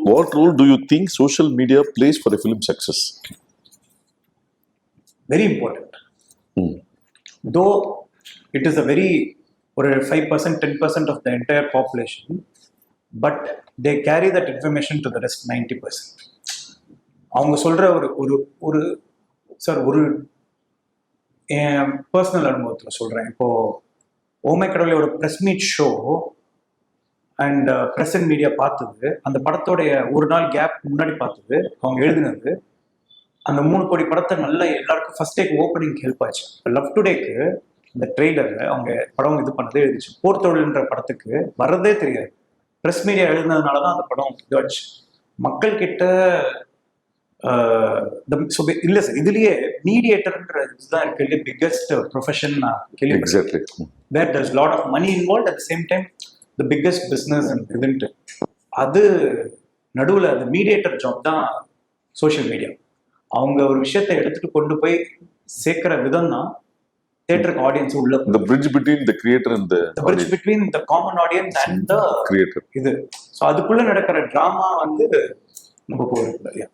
What role do you think social media plays for a film success? Very important. Though it is a very or 5%, 10% of the entire population, but they carry that information to the rest 90%. அவங்க சொல்ற ஒரு sir ஒரு என் personal அனுபவத்தில் சொல்கிறேன். இப்போது oh my கடவுளையோட press meet show and press and media பார்த்தது, அந்த படத்தோடைய ஒரு நாள் கேப் முன்னாடி பார்த்தது, அவங்க எழுதினது, அந்த 3 கோடி படத்தை நல்லா எல்லாருக்கும் ஃபர்ஸ்ட் டேக் ஓப்பனிங் ஹெல்ப் ஆச்சு. இப்போ லவ் டுடேக்கு இந்த ட்ரெய்லர் அவங்க படம் இது பண்ணதே எழுதிச்சு. போர்த்தொழில்ன்ற படத்துக்கு வர்றதே தெரியாது, ப்ரெஸ் மீடியா எழுதினதுனால தான் அந்த படம் இதுவாச்சு. மக்கள் கிட்ட இல்ல சார், இதுலயே மீடியேட்டர்ன்ற இதுதான் இருக்கிறது பிக்கஸ்ட் ப்ரொஃபஷன் நான் கேள்விப்பட்டேன். Where there is lot of money involve, at the same time the biggest business இதுன்ட்டு. அது நடுவில் அந்த மீடியேட்டர் ஜாப் தான் சோஷியல் மீடியா. அவங்க ஒரு விஷயத்தை எடுத்துட்டு கொண்டு போய் சேர்க்கிற விதம் தான் தியேட்டருக்கு ஆடியன்ஸ் உள்ள the bridge between the creator and the bridge between the common audience and the creator. இது ஸோ அதுக்குள்ள நடக்கிற டிராமா வந்து நம்ம போகிறது.